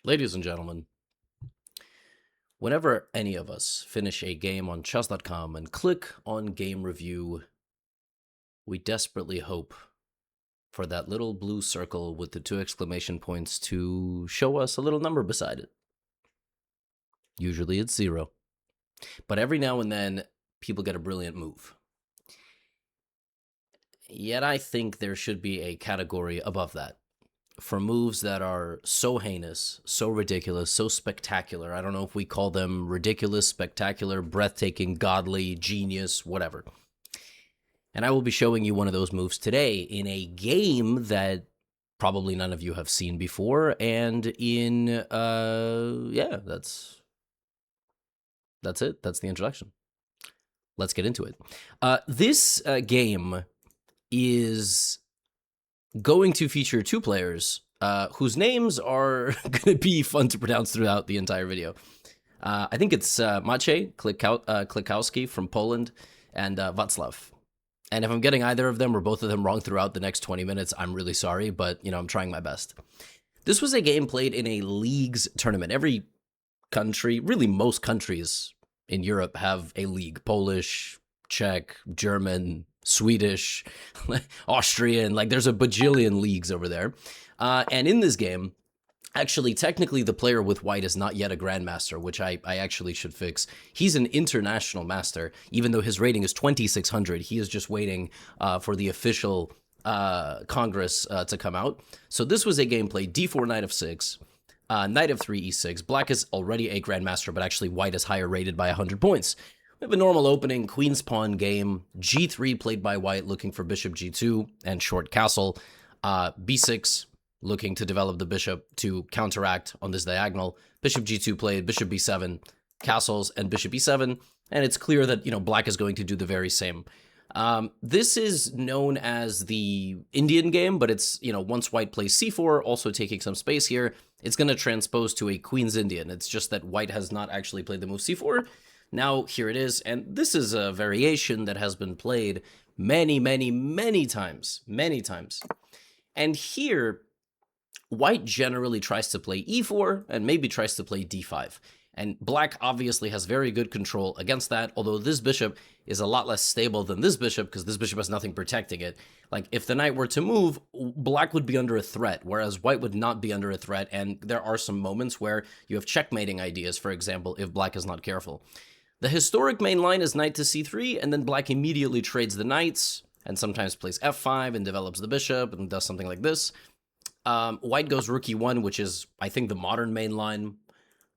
Ladies and gentlemen, whenever any of us finish a game on chess.com and click on game review, we desperately hope for that little blue circle with the two exclamation points to show us a little number beside it. Usually it's 0. But every now and then, people get a brilliant move. Yet I think there should be a category above that for moves that are so heinous, so ridiculous, so spectacular. I don't know if we call them ridiculous, spectacular, breathtaking, godly, genius, whatever. And I will be showing you one of those moves today in a game that probably none of you have seen before. And in, yeah, that's it. That's the introduction. Let's get into it. This game is going to feature two players whose names are going to be fun to pronounce throughout the entire video. I think it's Maciej Klikowski from Poland and Václav. And if I'm getting either of them or both of them wrong throughout the next 20 minutes, I'm really sorry, but, I'm trying my best. This was a game played in a leagues tournament. Every country, really most countries in Europe have a league. Polish, Czech, German, Swedish, Austrian, there's a bajillion leagues over there. And in this game, actually, technically, the player with white is not yet a grandmaster, which I actually should fix. He's an international master, even though his rating is 2,600. He is just waiting for the official Congress to come out. So this was a game played d4, knight of 6, knight of 3, e6. Black is already a grandmaster, but actually white is higher rated by 100 points. We have a normal opening, queen's pawn game, g3 played by white, looking for bishop g2 and short castle, b6, looking to develop the bishop to counteract on this diagonal, bishop g2 played, bishop b7, castles, and bishop e7, and it's clear that, black is going to do the very same. This is known as the Indian game, but it's, once white plays c4, also taking some space here, it's going to transpose to a queen's Indian. It's just that white has not actually played the move c4. Now, here it is, and this is a variation that has been played many, many, many times. And here, white generally tries to play e4 and maybe tries to play d5. And black obviously has very good control against that, although this bishop is a lot less stable than this bishop because this bishop has nothing protecting it. If the knight were to move, black would be under a threat, whereas white would not be under a threat, and there are some moments where you have checkmating ideas, for example, if black is not careful. The historic main line is knight to c3, and then black immediately trades the knights, and sometimes plays f5 and develops the bishop and does something like this. White goes rook e1, which is, I think, the modern main line.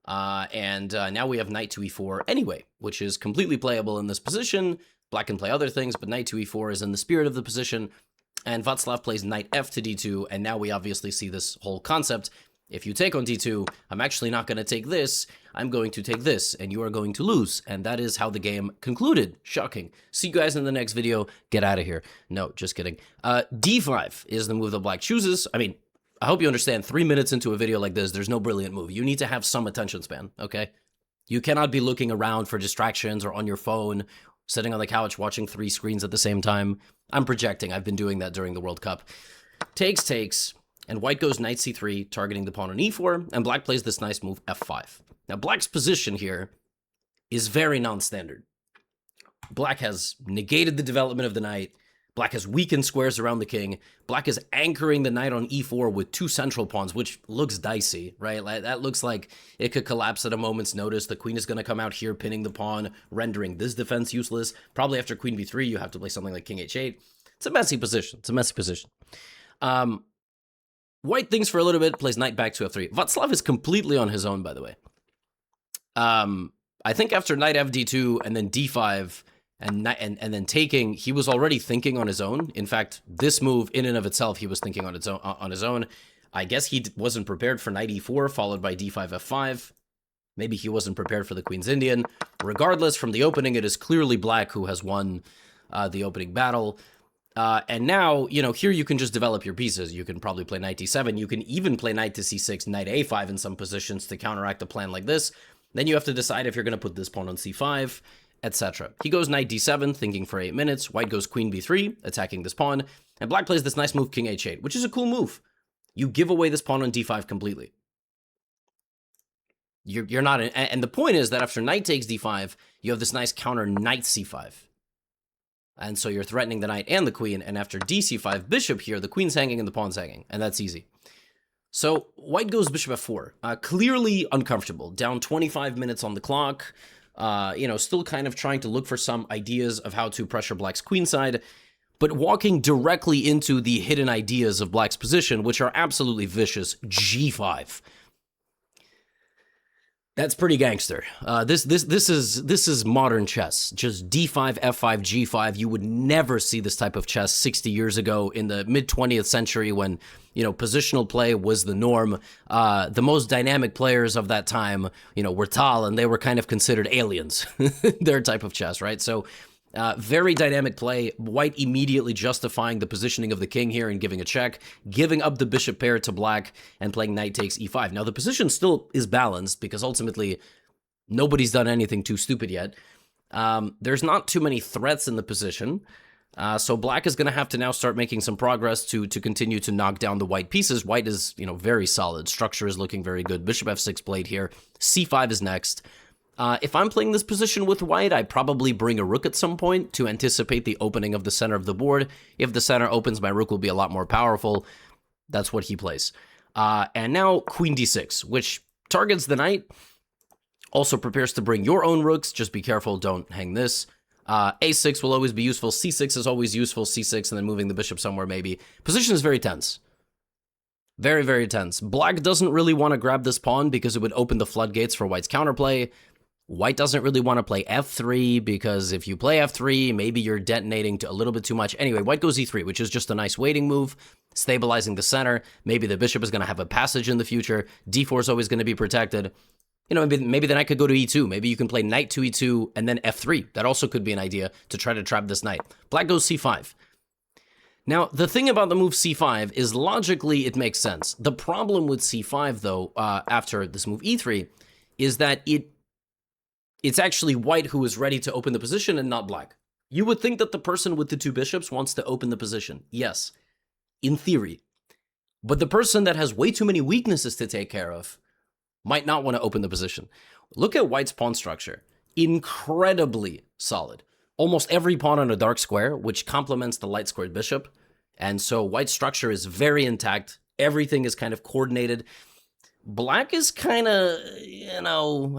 And now we have knight to e4 anyway, which is completely playable in this position. Black can play other things, but knight to e4 is in the spirit of the position. And Václav plays knight f to d2, and now we obviously see this whole concept. If you take on d2, I'm actually not going to take this, I'm going to take this, and you are going to lose. And that is how the game concluded. Shocking. See you guys in the next video. Get out of here. No, just kidding. d5 is the move that black chooses. I hope you understand, 3 minutes into a video like this, there's no brilliant move. You need to have some attention span, okay? You cannot be looking around for distractions or on your phone, sitting on the couch watching 3 screens at the same time. I'm projecting. I've been doing that during the World Cup. Takes, and white goes knight c3, targeting the pawn on e4, and black plays this nice move f5. Now, black's position here is very non-standard. Black has negated the development of the knight. Black has weakened squares around the king. Black is anchoring the knight on e4 with 2 central pawns, which looks dicey, right? That looks like it could collapse at a moment's notice. The queen is going to come out here, pinning the pawn, rendering this defense useless. Probably after queen b3, you have to play something like king h8. It's a messy position. White thinks for a little bit, plays knight back to f3. Václav is completely on his own, by the way. I think after knight fd2 and then d5, and then taking, he was already thinking on his own. In fact, this move in and of itself, he was thinking on his own. I guess he wasn't prepared for knight e4, followed by d5, f5. Maybe he wasn't prepared for the queen's Indian. Regardless, from the opening, it is clearly black who has won the opening battle. And now, here you can just develop your pieces. You can probably play knight d7. You can even play knight to c6, knight a5 in some positions to counteract a plan like this. Then you have to decide if you're going to put this pawn on c5, etc. He goes knight d7, thinking for 8 minutes. White goes queen b3, attacking this pawn. And black plays this nice move, king h8, which is a cool move. You give away this pawn on d5 completely. You're not, and the point is that after knight takes d5, you have this nice counter knight c5. And so you're threatening the knight and the queen, and after dc5, bishop here, the queen's hanging and the pawn's hanging, and that's easy. So white goes bishop f4, clearly uncomfortable, down 25 minutes on the clock, still kind of trying to look for some ideas of how to pressure black's queenside, but walking directly into the hidden ideas of black's position, which are absolutely vicious. g5. That's pretty gangster. This is modern chess. Just d5, f5, g5. You would never see this type of chess 60 years ago in the mid 20th century when, positional play was the norm. The most dynamic players of that time, were Tal, and they were kind of considered aliens. Their type of chess, right? So very dynamic play. White immediately justifying the positioning of the king here and giving a check, giving up the bishop pair to black, and playing knight takes e5. Now, the position still is balanced because ultimately nobody's done anything too stupid yet. There's not too many threats in the position, so black is going to have to now start making some progress to continue to knock down the white pieces. White is, very solid. Structure is looking very good. Bishop f6 played here. c5 is next. If I'm playing this position with white, I probably bring a rook at some point to anticipate the opening of the center of the board. If the center opens, my rook will be a lot more powerful. That's what he plays. And now queen d6, which targets the knight. Also prepares to bring your own rooks. Just be careful, don't hang this. a6 will always be useful. c6 is always useful. c6 and then moving the bishop somewhere maybe. Position is very tense. Very, very tense. Black doesn't really want to grab this pawn because it would open the floodgates for white's counterplay. White doesn't really want to play f3 because if you play f3, maybe you're detonating to a little bit too much. Anyway, white goes e3, which is just a nice waiting move, stabilizing the center. Maybe the bishop is going to have a passage in the future. d4 is always going to be protected. Maybe the knight could go to e2. Maybe you can play knight to e2 and then f3. That also could be an idea to try to trap this knight. Black goes c5. Now, the thing about the move c5 is logically it makes sense. The problem with c5, though, after this move e3, is that it's actually white who is ready to open the position and not black. You would think that the person with the two bishops wants to open the position. Yes, in theory. But the person that has way too many weaknesses to take care of might not want to open the position. Look at white's pawn structure. Incredibly solid. Almost every pawn on a dark square, which complements the light squared bishop. And so white's structure is very intact. Everything is kind of coordinated. Black is kind of,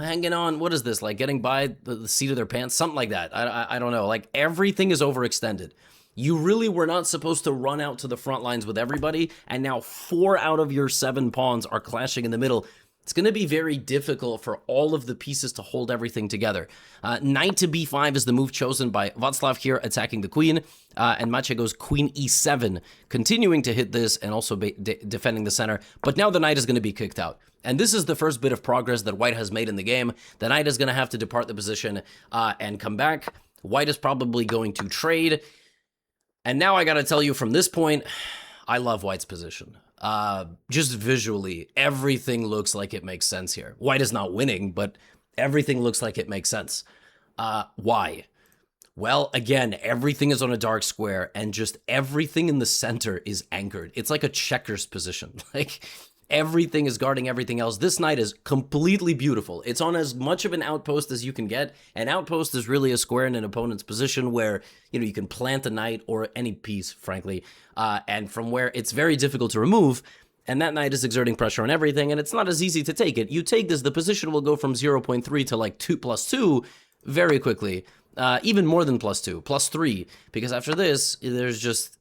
hanging on. What is this? Like getting by the seat of their pants? Something like that. I don't know. Like everything is overextended. You really were not supposed to run out to the front lines with everybody. And now 4 out of your 7 pawns are clashing in the middle. It's going to be very difficult for all of the pieces to hold everything together. Knight to b5 is the move chosen by Václav here, attacking the queen. And Maciej goes queen e7, continuing to hit this and also defending the center. But now the knight is going to be kicked out. And this is the first bit of progress that white has made in the game. The knight is going to have to depart the position and come back. White is probably going to trade. And now I got to tell you from this point, I love white's position. Just visually, everything looks like it makes sense here. White is not winning, but everything looks like it makes sense. Why? Well, again, everything is on a dark square and just everything in the center is anchored. It's like a checkers position. Like everything is guarding everything else. This knight is completely beautiful. It's on as much of an outpost as you can get. An outpost is really a square in an opponent's position where, you can plant a knight or any piece, frankly, and from where it's very difficult to remove. And that knight is exerting pressure on everything, and it's not as easy to take it. You take this, the position will go from 0.3 to like 2 plus 2 very quickly. Even more than plus 2, plus 3, because after this, there's just,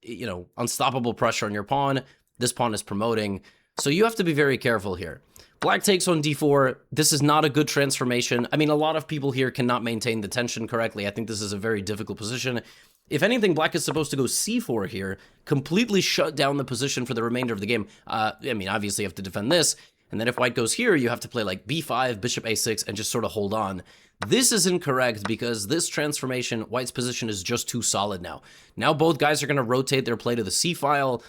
unstoppable pressure on your pawn. This pawn is promoting. So you have to be very careful here. Black takes on d4. This is not a good transformation. I mean, a lot of people here cannot maintain the tension correctly. I think this is a very difficult position. If anything, black is supposed to go c4 here, completely shut down the position for the remainder of the game. Obviously you have to defend this. And then if white goes here, you have to play like b5, bishop a6, and just sort of hold on. This is incorrect because this transformation, white's position is just too solid now. Now both guys are going to rotate their play to the c-file.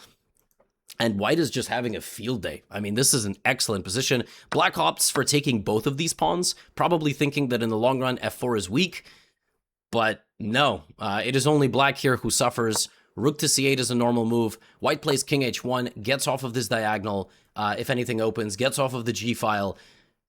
And white is just having a field day. I mean, this is an excellent position. Black opts for taking both of these pawns, probably thinking that in the long run, f4 is weak. But no, it is only black here who suffers. Rook to c8 is a normal move. White plays king h1, gets off of this diagonal. If anything opens, gets off of the g-file.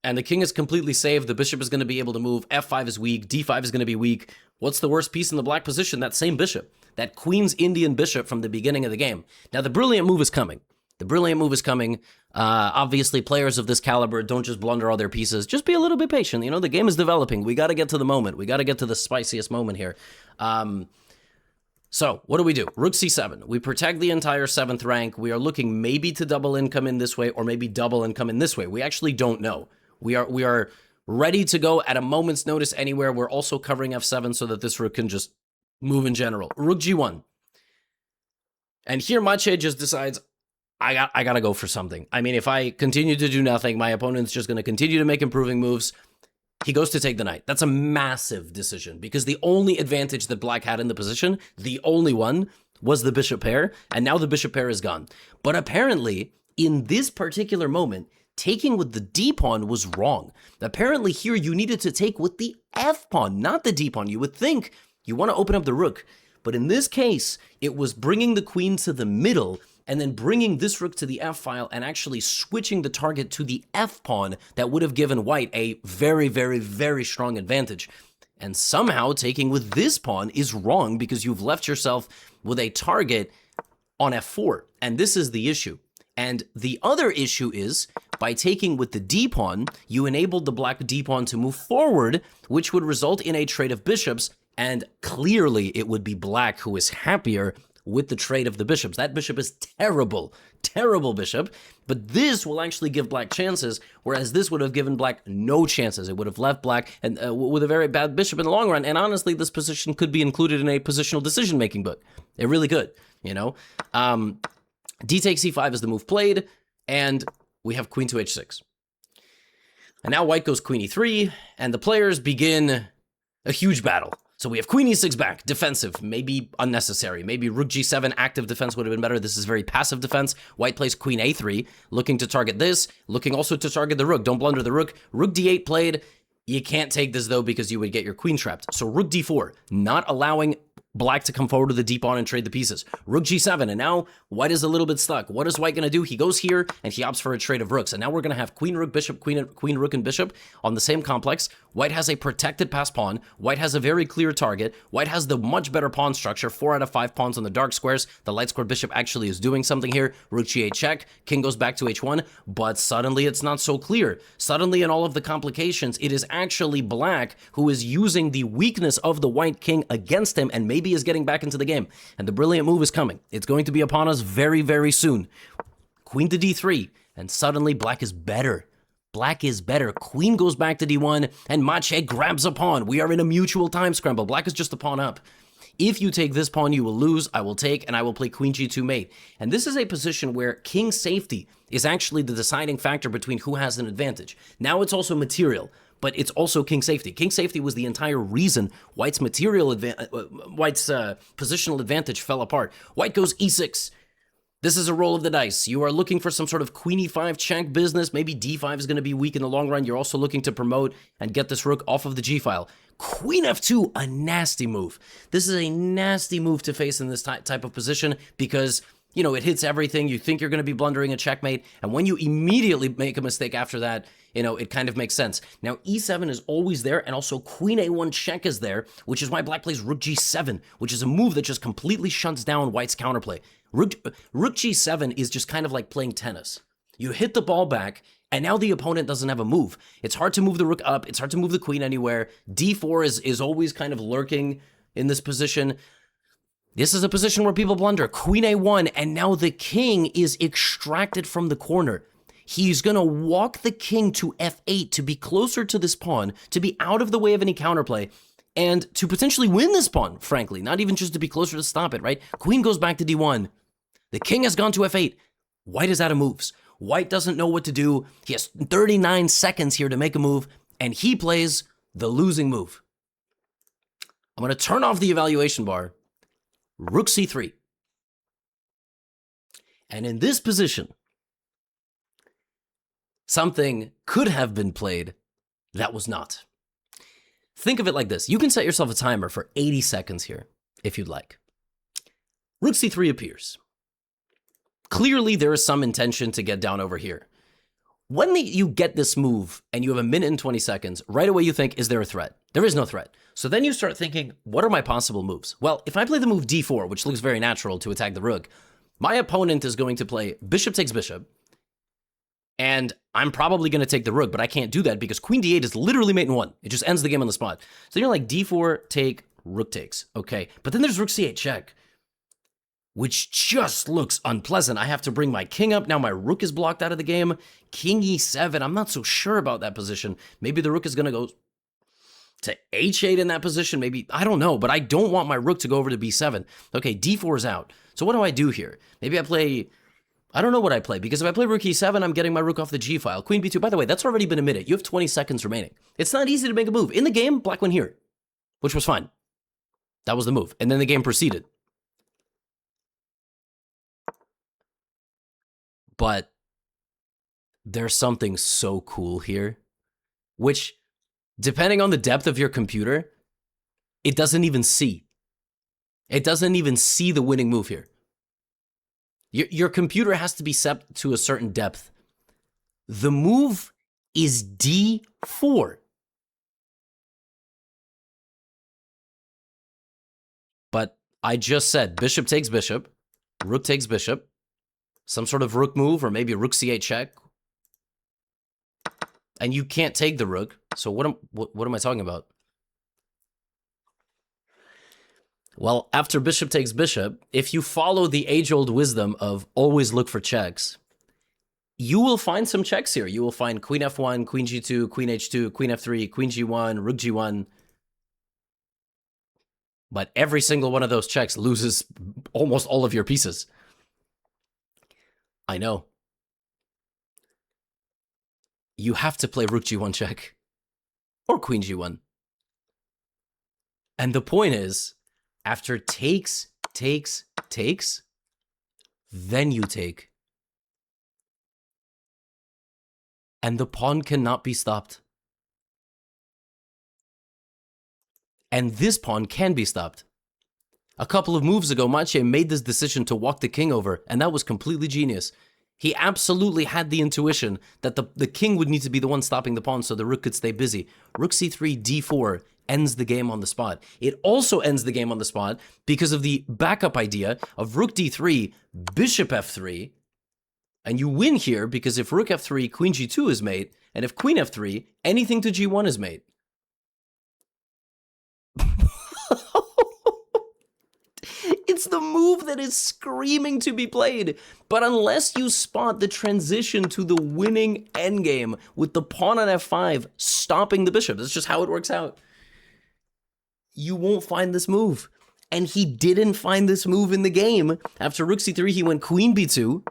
and the king is completely safe. The bishop is going to be able to move. F5 is weak. D5 is going to be weak. What's the worst piece in the black position? That same bishop. That Queen's Indian bishop from the beginning of the game. Now, the brilliant move is coming. The brilliant move is coming. Obviously, players of this caliber don't just blunder all their pieces. Just be a little bit patient. You know, the game is developing. We got to get to the moment. We got to get to the spiciest moment here. So, what do? Rook c7. We protect the entire 7th rank. We are looking maybe to double income in this way or maybe double income in this way. We actually don't know. We are ready to go at a moment's notice anywhere. We're also covering f7 so that this rook can just move in general. Rook g1. And here Maciej just decides, I got to go for something. I mean, if I continue to do nothing, my opponent's just going to continue to make improving moves. He goes to take the knight. That's a massive decision because the only advantage that black had in the position, the only one, was the bishop pair, and now the bishop pair is gone. But apparently, in this particular moment, taking with the d-pawn was wrong. Apparently here you needed to take with the f-pawn, not the d-pawn. You would think you want to open up the rook, but in this case, it was bringing the queen to the middle and then bringing this rook to the f-file and actually switching the target to the f-pawn that would have given white a very, very, very strong advantage. And somehow taking with this pawn is wrong because you've left yourself with a target on f4. And this is the issue. And the other issue is, by taking with the d-pawn, you enabled the black d-pawn to move forward, which would result in a trade of bishops, and clearly it would be black who is happier with the trade of the bishops. That bishop is terrible, terrible bishop, but this will actually give black chances, whereas this would have given black no chances. It would have left black and with a very bad bishop in the long run, and honestly, this position could be included in a positional decision-making book. It really could, you know? D takes c5 is the move played, and we have queen to h6. And now white goes queen e3, and the players begin a huge battle. So we have queen e6 back, defensive, maybe unnecessary. Maybe rook g7, active defense would have been better. This is very passive defense. White plays queen a3, looking to target this, looking also to target the rook. Don't blunder the rook. Rook d8 played. You can't take this, though, because you would get your queen trapped. So rook d4, not allowing black to come forward to the d-pawn and trade the pieces. Rook g7, and now white is a little bit stuck. What is white going to do? He goes here, and he opts for a trade of rooks. And now we're going to have queen, rook, bishop, queen, rook, and bishop on the same complex. White has a protected pass pawn. White has a very clear target. White has the much better pawn structure, 4 out of 5 pawns on the dark squares. The light square bishop actually is doing something here. Rook g8 check. King goes back to h1, but suddenly it's not so clear. Suddenly in all of the complications, it is actually black who is using the weakness of the white king against him and maybe is getting back into the game. And the brilliant move is coming. It's going to be upon us very, very soon. Queen to d3, and suddenly black is better. Black is better. Queen goes back to d1, and Maciej grabs a pawn. We are in a mutual time scramble. Black is just a pawn up. If you take this pawn, you will lose. I will take, and I will play queen g2 mate. And this is a position where king safety is actually the deciding factor between who has an advantage. Now it's also material, but it's also king safety. King safety was the entire reason White's positional advantage fell apart. White goes e6. This is a roll of the dice. You are looking for some sort of queen e5 check business. Maybe d5 is going to be weak in the long run. You're also looking to promote and get this rook off of the g-file. Queen f2, a nasty move. This is a nasty move to face in this type of position because, you know, it hits everything. You think you're going to be blundering a checkmate, and when you immediately make a mistake after that, you know, it kind of makes sense. Now, e7 is always there, and also queen a1 check is there, which is why black plays rook g7, which is a move that just completely shuts down white's counterplay. Rook g7 is just kind of like playing tennis. You hit the ball back, and now the opponent doesn't have a move. It's hard to move the rook up. It's hard to move the queen anywhere. d4 is always kind of lurking in this position. This is a position where people blunder. Queen a1, and now the king is extracted from the corner. He's going to walk the king to f8 to be closer to this pawn, to be out of the way of any counterplay, and to potentially win this pawn, frankly, not even just to be closer to stop it, right? Queen goes back to d1. The king has gone to f8. White is out of moves. White doesn't know what to do. He has 39 seconds here to make a move, and he plays the losing move. I'm going to turn off the evaluation bar. Rook c3. And in this position, something could have been played that was not. Think of it like this. You can set yourself a timer for 80 seconds here, if you'd like. Rook c3 appears. Clearly, there is some intention to get down over here. When you get this move and you have a minute and 20 seconds, right away you think, is there a threat? There is no threat. So then you start thinking, what are my possible moves? Well, if I play the move d4, which looks very natural to attack the rook, my opponent is going to play bishop takes bishop, and I'm probably going to take the rook, but I can't do that because queen d8 is literally mate in one. It just ends the game on the spot. So you're like d4, take, rook takes. Okay, but then there's rook c8 check, which just looks unpleasant. I have to bring my king up. Now my rook is blocked out of the game. King e7, I'm not so sure about that position. Maybe the rook is going to go to h8 in that position. Maybe, I don't know, but I don't want my rook to go over to b7. Okay, d4 is out. So what do I do here? Maybe I play, I don't know what I play, because if I play rook e7, I'm getting my rook off the g file. Queen b2, by the way, that's already been a minute. You have 20 seconds remaining. It's not easy to make a move. In the game, black went here, which was fine. That was the move. And then the game proceeded. But there's something so cool here, which, depending on the depth of your computer, it doesn't even see. It doesn't even see the winning move here. Your computer has to be set to a certain depth. The move is d4. But I just said bishop takes bishop, rook takes bishop, some sort of rook move, or maybe rook c8 check. And you can't take the rook. So what am I talking about? Well, after bishop takes bishop, if you follow the age-old wisdom of always look for checks, you will find some checks here. You will find queen f1, queen g2, queen h2, queen f3, queen g1, rook g1. But every single one of those checks loses almost all of your pieces. I know. You have to play rook g1 check or queen g1. And the point is, after takes, takes, takes, then you take. And the pawn cannot be stopped. And this pawn can be stopped. A couple of moves ago, Maciej made this decision to walk the king over, and that was completely genius. He absolutely had the intuition that the king would need to be the one stopping the pawn so the rook could stay busy. Rook c3, d4 ends the game on the spot. It also ends the game on the spot because of the backup idea of rook d3, bishop f3, and you win here because if rook f3, queen g2 is mate, and if queen f3, anything to g1 is mate. It's the move that is screaming to be played. But unless you spot the transition to the winning endgame with the pawn on f5 stopping the bishop, that's just how it works out, you won't find this move. And he didn't find this move in the game. After rook c3, he went queen b2,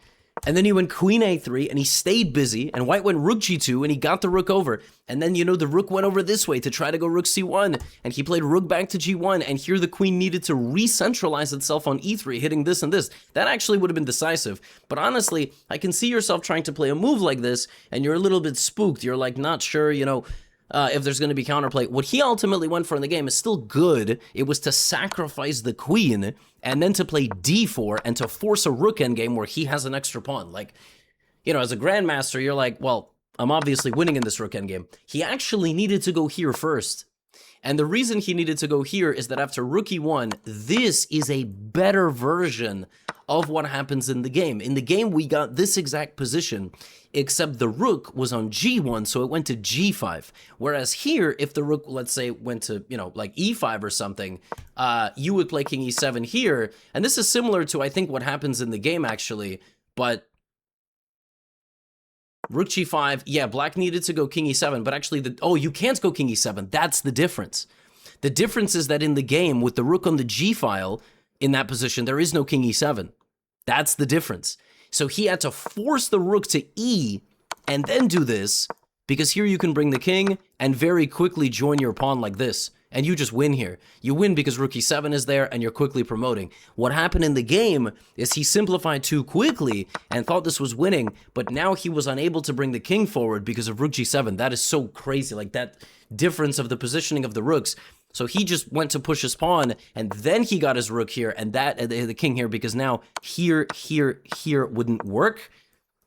and then he went queen a3, and he stayed busy, and white went rook g2, and he got the rook over. And then, you know, the rook went over this way to try to go rook c1, and he played rook back to g1, and here the queen needed to re-centralize itself on e3, hitting this and this. That actually would have been decisive. But honestly, I can see yourself trying to play a move like this, and you're a little bit spooked. You're like, not sure, you know, if there's going to be counterplay. What he ultimately went for in the game is still good. It was to sacrifice the queen and then to play d4 and to force a rook endgame where he has an extra pawn. Like, you know, as a grandmaster, you're like, well, I'm obviously winning in this rook endgame. He actually needed to go here first. And the reason he needed to go here is that after rook e1, this is a better version of what happens in the game. In the game, we got this exact position, except the rook was on g1, so it went to g5. Whereas here, if the rook, let's say, went to, you know, like e5 or something, you would play king e7 here. And this is similar to, I think, what happens in the game, actually. But rook g5, yeah, black needed to go king e7, but actually, you can't go king e7. That's the difference. The difference is that in the game, with the rook on the g file, in that position, there is no king e7. That's the difference. So he had to force the rook to e and then do this, because here you can bring the king and very quickly join your pawn like this. And you just win here. You win because rook e7 is there and you're quickly promoting. What happened in the game is he simplified too quickly and thought this was winning, but now he was unable to bring the king forward because of rook g7. That is so crazy, like that difference of the positioning of the rooks. So he just went to push his pawn, and then he got his rook here, and that the king here, because now here wouldn't work,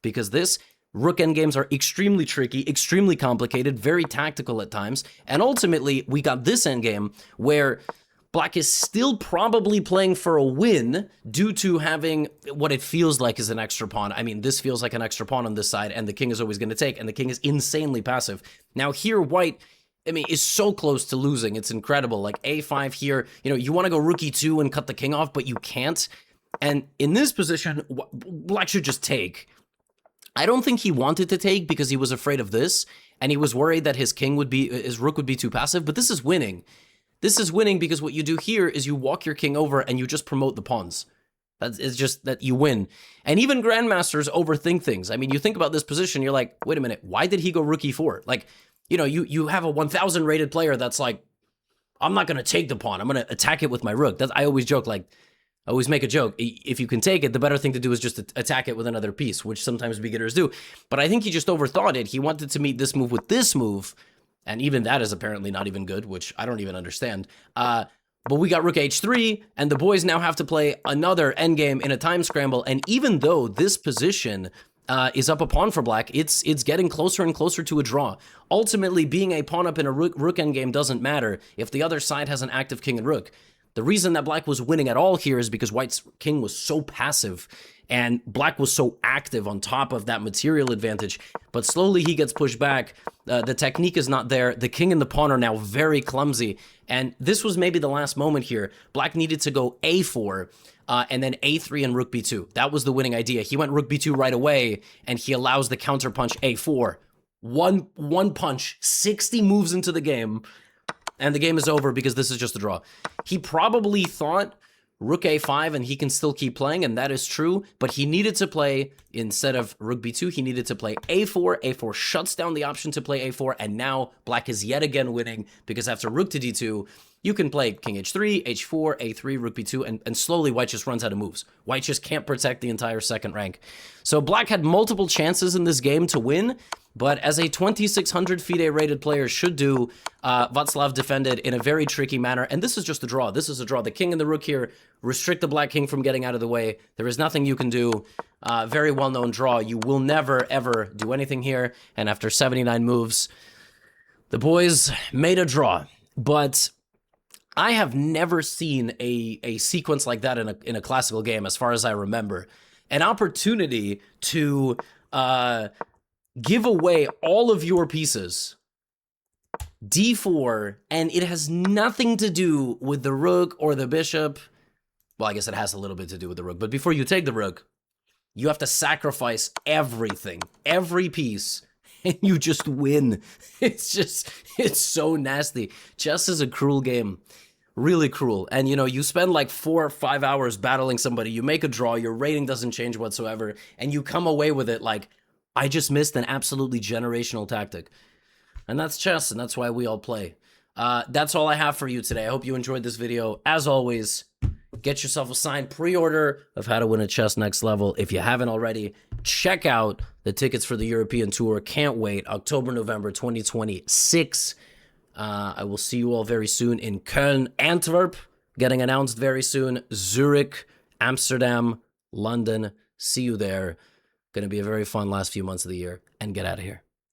because this, Rook endgames are extremely tricky, extremely complicated, very tactical at times, and ultimately we got this endgame where Black is still probably playing for a win due to having what it feels like is an extra pawn. I mean, this feels like an extra pawn on this side, and the king is always going to take, and the king is insanely passive. Now here, white, I mean, is so close to losing. It's incredible. Like a5 here, you know, you want to go rook e2 and cut the king off, but you can't. And in this position, Black should just take. I don't think he wanted to take because he was afraid of this, and he was worried that his rook would be too passive, but this is winning. This is winning because what you do here is you walk your king over and you just promote the pawns. It's just that you win. And even grandmasters overthink things. I mean, you think about this position, you're like, wait a minute, why did he go rook e4? Like, you know, you have a 1,000 rated player that's like, I'm not going to take the pawn. I'm going to attack it with my rook. I always joke, like, I always make a joke. If you can take it, the better thing to do is just attack it with another piece, which sometimes beginners do. But I think he just overthought it. He wanted to meet this move with this move. And even that is apparently not even good, which I don't even understand. But we got rook h3, and the boys now have to play another endgame in a time scramble. And even though this position is up a pawn for Black, it's getting closer and closer to a draw. Ultimately, being a pawn up in a rook endgame doesn't matter if the other side has an active king and rook. The reason that Black was winning at all here is because White's king was so passive and Black was so active on top of that material advantage. But slowly he gets pushed back. The technique is not there. The king and the pawn are now very clumsy. And this was maybe the last moment here. Black needed to go a4 and then a3 and rook b2. That was the winning idea. He went rook b2 right away, and he allows the counterpunch a4. One punch, 60 moves into the game, and the game is over because this is just a draw. He probably thought rook a5 and he can still keep playing, and that is true, but he needed to play, instead of rook b2, he needed to play a4. A4 shuts down the option to play a4, and now Black is yet again winning because after rook to d2, you can play king h3, h4, a3, rook b2, and slowly White just runs out of moves. White just can't protect the entire second rank. So Black had multiple chances in this game to win, but as a 2,600 FIDE rated player should do, Václav defended in a very tricky manner, and this is just a draw. This is a draw. The king and the rook here restrict the Black king from getting out of the way. There is nothing you can do. Very well-known draw. You will never, ever do anything here, and after 79 moves, the boys made a draw. But I have never seen a sequence like that in a classical game, as far as I remember. An opportunity to give away all of your pieces, d4, and it has nothing to do with the rook or the bishop. Well, I guess it has a little bit to do with the rook, but before you take the rook, you have to sacrifice everything, every piece, and you just win. It's so nasty. Chess is a cruel game. Really cruel. And, you know, you spend like 4 or 5 hours battling somebody, you make a draw, your rating doesn't change whatsoever, and you come away with it like, I just missed an absolutely generational tactic. And that's chess, and that's why we all play. That's all I have for you today. I hope you enjoyed this video. As always, get yourself a signed pre-order of How to Win at Chess Next Level. If you haven't already, check out the tickets for the European Tour. Can't wait. October, November 2026. I will see you all very soon in Köln, Antwerp, getting announced very soon, Zurich, Amsterdam, London. See you there. Going to be a very fun last few months of the year, and get out of here.